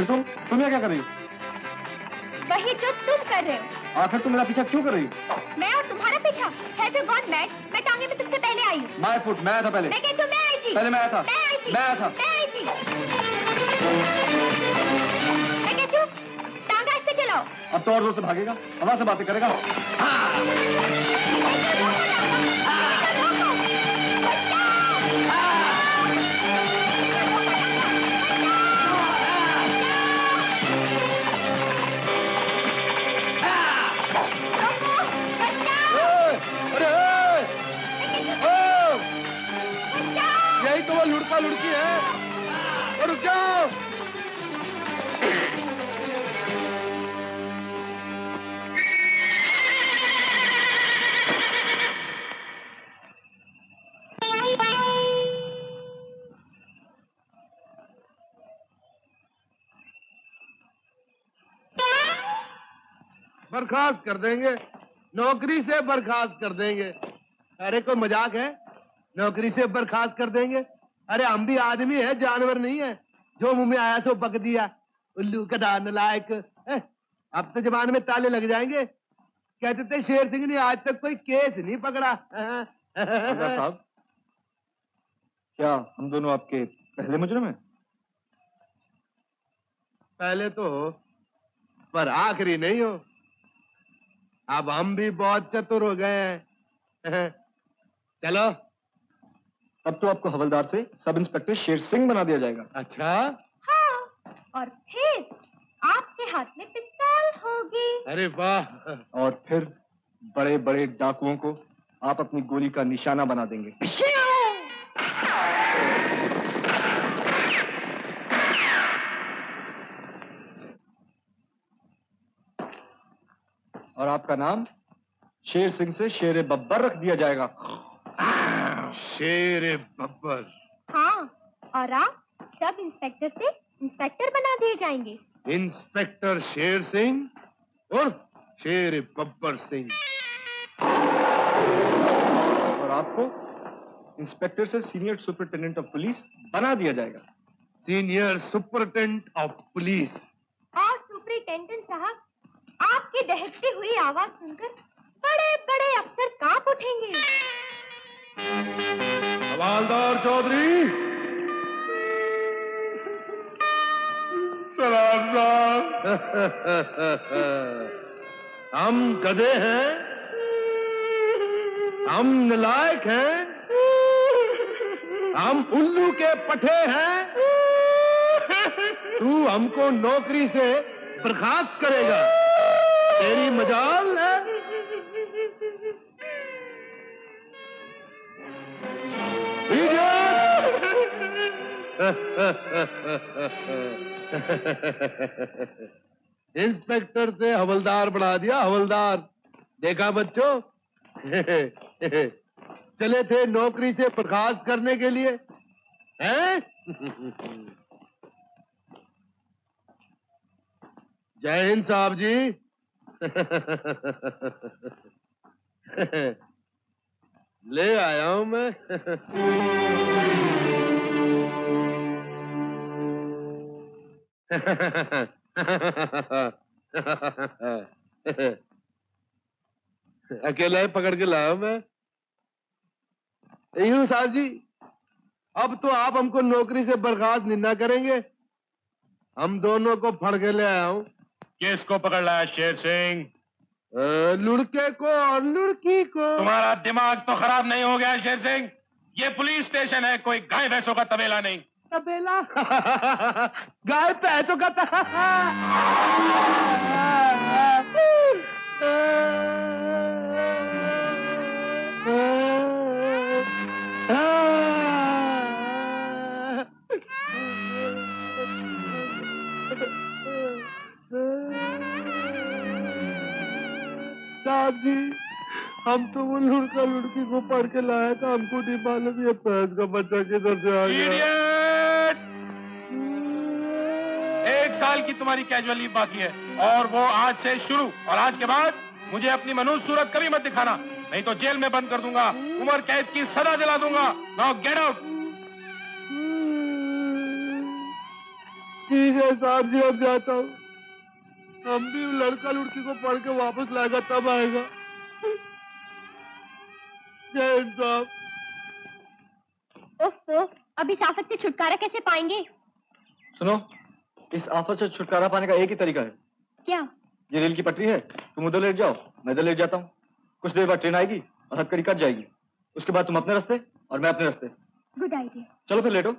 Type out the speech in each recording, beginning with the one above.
फिर तुम यहाँ क्या कर रही हो? वही जो तुम कर रहे हो। आखिर तुम मेरा पीछा क्यों कर रही हो? मैं और तुम्हारा पीछा? Have you gone mad? मैं टांगे में तुमसे पहले आई हूँ। माय फुट, मैं आया था पहले। मैं कहती हूँ मैं आई थी। पहले मैं आया था। मैं आई थी। मैं आया था। मैं आई थी। मैं कहती हूँ टांगा इससे चलाओ। अब तो और जोर से भागेगा, हवा से बातें करेगा। यही तो वो लुढ़का लुढ़की है। और रुक जाओ। बर्खास्त कर देंगे, नौकरी से बर्खास्त कर देंगे। अरे कोई मजाक है? नौकरी से बर्खास्त कर देंगे? अरे हम भी आदमी है, जानवर नहीं है। जो मुंह में आया सो बक दिया। उल्लू कदा नालायक। अब तो जबान में ताले लग जाएंगे। कहते थे शेर सिंह ने आज तक कोई केस नहीं पकड़ा। साहब, क्या हम दोनों आपके पहले मुजरिम हैं? पहले तो हो, पर आखिरी नहीं हो। अब हम भी बहुत चतुर हो गए हैं। चलो। अब तो आपको हवलदार से सब इंस्पेक्टर शेर सिंह बना दिया जाएगा। अच्छा? हाँ, और फिर आपके हाथ में पिस्तौल होगी। अरे वाह। और फिर बड़े बड़े डाकुओं को आप अपनी गोली का निशाना बना देंगे। और आपका नाम शेर सिंह से शेर बब्बर रख दिया जाएगा। शेर बब्बर। हाँ, और आप सब इंस्पेक्टर से इंस्पेक्टर बना दिए जाएंगे। इंस्पेक्टर शेर सिंह और शेर बब्बर सिंह। और आपको इंस्पेक्टर से सीनियर सुपरिटेंडेंट ऑफ पुलिस बना दिया जाएगा। Senior superintendent of police. और सुपरिटेंडेंट साहब, आपकी दहकती हुई आवाज सुनकर बड़े बड़े अफसर कांप उठेंगे। हवालदार चौधरी। सलाम साहब। हम गधे हैं, हम नालायक हैं, हम उल्लू के पठे हैं। तू हमको नौकरी से बर्खास्त करेगा? तेरी मजाल है। इंस्पेक्टर से हवलदार बढ़ा दिया, हवलदार। देखा बच्चों, चले थे नौकरी से बर्खास्त करने के लिए, हैं? जय हिंद साहब जी। ले आया हूं मैं। अकेला ही पकड़ के लाया मैं। यूं साहब जी, अब तो आप हमको नौकरी से बर्खास्त नहीं करेंगे। हम दोनों को फड़ के ले आया हूं। किसको पकड़ लाया शेर सिंह? लुड़के को और लुड़की को। तुम्हारा दिमाग तो खराब नहीं हो गया शेर सिंह? ये पुलिस स्टेशन है, कोई गाय भैंसों का तबेला नहीं। तबेला? गाय भैंसों का साहब जी, हम तो वो लुड़का लुड़की को पढ़ के लाया था। हमको नहीं मालूम ये भैंस का बच्चा किधर से आ गया। इडियट! 1 साल की तुम्हारी कैजुअल लीव बाकी है, और वो आज से शुरू। और आज के बाद मुझे अपनी मनुष्य सूरत कभी मत दिखाना, नहीं तो जेल में बंद कर दूंगा, उम्र कैद की सजा दिला दूंगा। Now get out. ठीक है साहब जी, अब जाता हूँ। हम भी लड़का लड़की को पढ़ के वापस लाएगा तब आएगा। जय हिंद साहब। ओफो, अब इस आफत से छुटकारा कैसे पाएंगे? सुनो, इस आफत से छुटकारा पाने का एक ही तरीका है। क्या? ये रेल की पटरी है, तुम उधर लेट जाओ, मैं इधर लेट जाता हूँ। कुछ देर बाद ट्रेन आएगी और हथकड़ी कट जाएगी। उसके बाद तुम अपने रास्ते और मैं अपने रास्ते। Good idea. चलो फिर लेटो।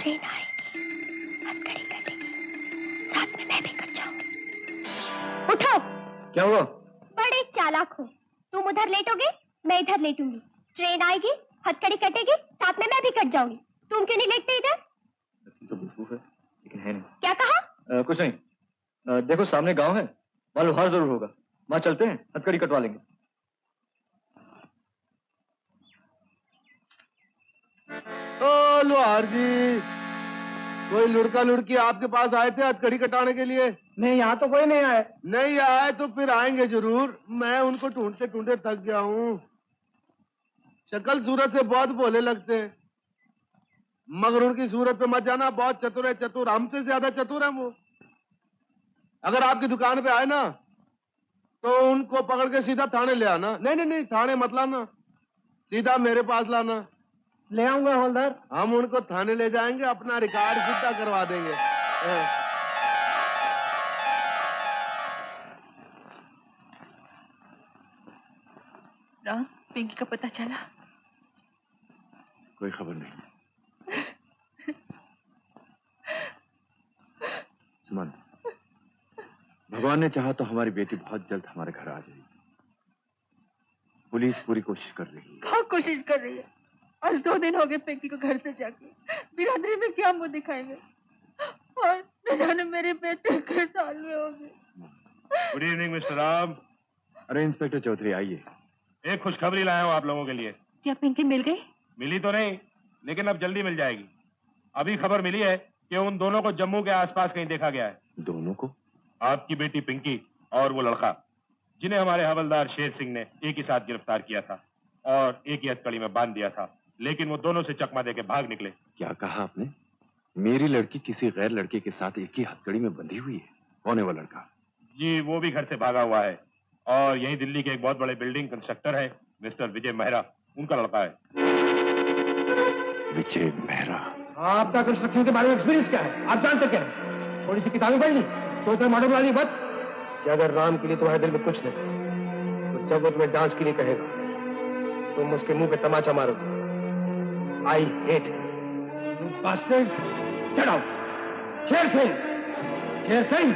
ट्रेन आएगी, हथकड़ी कटेगी, साथ में मैं भी कट जाऊंगी। उठो। क्या हुआ? बड़े चालाक हो। तुम उधर लेटोगे, मैं इधर लेटूंगी। ट्रेन आएगी, हथकड़ी कटेगी, साथ में मैं भी कट जाऊंगी। तुम क्यों नहीं लेटते इधर? तो बेवकूफ है, लेकिन है नहीं। क्या कहा? कुछ नहीं। देखो सामने गांव है, वहां लोहार जरूर होगा। वहां चलते हैं, हथकड़ी कटवा लेंगे। ओ लोहार जी, कोई लड़का लड़की आपके पास आए थे हथकड़ी कटाने के लिए? नहीं, यहाँ तो कोई नहीं आया। नहीं आए तो फिर आएंगे जरूर। मैं उनको ढूंढते ढूंढते थक गया हूँ। शक्ल सूरत से बहुत भोले लगते हैं, मगर उनकी सूरत पे मत जाना। बहुत चतुर है, चतुर, हमसे ज्यादा चतुर है वो। अगर आपकी दुकान पे आए ना तो उनको पकड़ के सीधा थाने ले आना। नहीं नहीं नहीं, थाने मत लाना, सीधा मेरे पास लाना। ले आऊंगा हवलदार। हम उनको थाने ले जाएंगे, अपना रिकॉर्ड सीधा करवा देंगे। राम, पिंकी का पता चला? कोई खबर नहीं। सुमन, भगवान ने चाहा तो हमारी बेटी बहुत जल्द हमारे घर आ जाएगी। पुलिस पूरी कोशिश कर रही है। क्या कोशिश कर रही है? आज 2 दिन हो गए पिंकी को घर से जाके। बिरादरी में क्या मुंह दिखाएंगे? और न जाने मेरे बेटे के साल में हो गए। Good evening mister Ram. अरे इंस्पेक्टर चौधरी आइए। एक खुशखबरी लाया हूँ आप लोगों के लिए। क्या पिंकी मिल गई? मिली तो नहीं, लेकिन अब जल्दी मिल जाएगी। अभी खबर मिली है कि उन दोनों को जम्मू के आसपास कहीं देखा गया है। दोनों को? आपकी बेटी पिंकी और वो लड़का, जिन्हें हमारे हवलदार शेर सिंह ने एक ही साथ गिरफ्तार किया था और एक ही हथकड़ी में बांध दिया था, लेकिन वो दोनों से चकमा देके भाग निकले। क्या कहा आपने? मेरी लड़की किसी गैर लड़के के साथ एक ही हथकड़ी में बंधी हुई है? कौन है वो लड़का? जी, वो भी घर से भागा हुआ है और यही दिल्ली के एक बहुत बड़े बिल्डिंग कंस्ट्रक्टर है, मिस्टर विजय मेहरा, उनका लड़का है। विजय मेहरा? आपका कंस्ट्रक्शन के बारे में एक्सपीरियंस क्या है? आप जानते क्या है? थोड़ी सी किताबें पढ़ ली तो इतना मॉडल वाली बस कि अगर राम के लिए तुम्हारे दिल में कुछ नहीं तो जब वो तुम्हें डांस के लिए कहेगा तुम उसके मुंह पे तमाचा मारोगे। I hate you bastard, get out. Sher Singh, Sher Singh,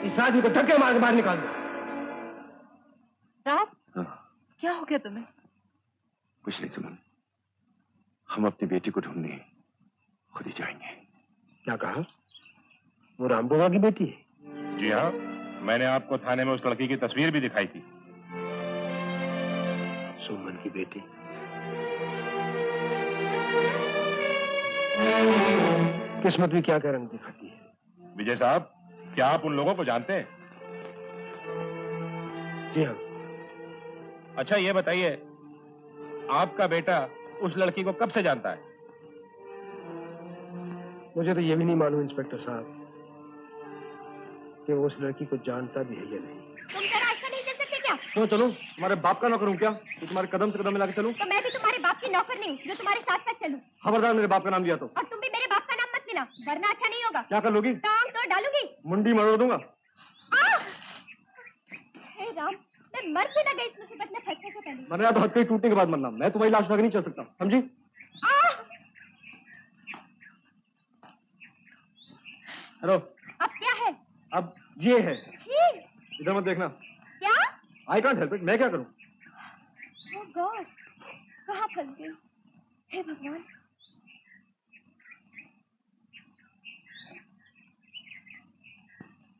इस आदमी को धक्के मार के बाहर निकाल दो। राम, हाँ। क्या हो गया तुम्हें? कुछ नहीं सुमन, हम अपनी बेटी को ढूंढने खुद ही जाएंगे। क्या कहा? वो राम बुआ की बेटी है? जी हाँ, मैंने आपको थाने में उस लड़की की तस्वीर भी दिखाई थी। सुमन की बेटी? किस्मत भी क्या रंग दिखाती है। विजय साहब, क्या आप उन लोगों को जानते हैं? जी हाँ। अच्छा ये बताइए, आपका बेटा उस लड़की को कब से जानता है? मुझे तो ये भी नहीं मालूम इंस्पेक्टर साहब कि वो उस लड़की को जानता भी है या नहीं। तुम जरा ऐसा नहीं चल सकते क्या? तो चलो, तुम्हारे बाप का नौकर हूँ क्या? तो तुम्हारे कदम से कदम मिला के चलूं? तो मैं भी तुम्हारे बाप की नौकर नहीं हूँ जो तुम्हारे साथ साथ चलूं। खबरदार मेरे बाप का नाम लिया तो। और तुम भी मेरे बाप का नाम मत लेना, वरना अच्छा नहीं होगा। क्या कर लोगी? टांग तो डालूंगी। मुंडी मरोड़ दूंगा। हे राम, मैं मर भी लगा इस मुसीबत में फंसने से पहले। मरना तो हथकड़ी टूटने के बाद मरना। मैं तुम्हारी लाश उठा के नहीं चल सकता, समझी? हेलो। अब क्या है? अब ये है। छी! इधर मत देखना। क्या? आई कांट हेल्प इट, मैं क्या करूं? ओह गॉड, कहाँ फंस गई? हे भगवान।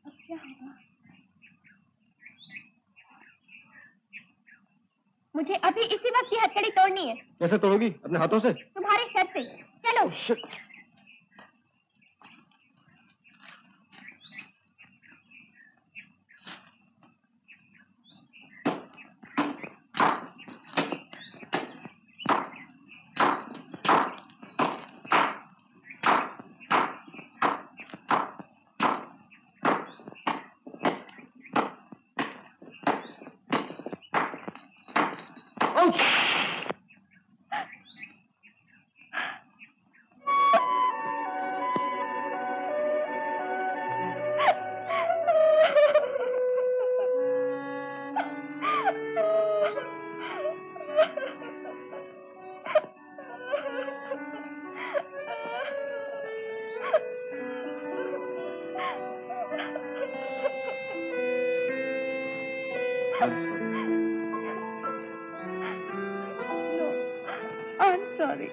अब क्या होगा? मुझे अभी इसी वक्त ये हथकड़ी तोड़नी है। कैसे तोड़ोगी? अपने हाथों से? तुम्हारे सर से। चलो। Oh, shit. Ouch! I'm sorry.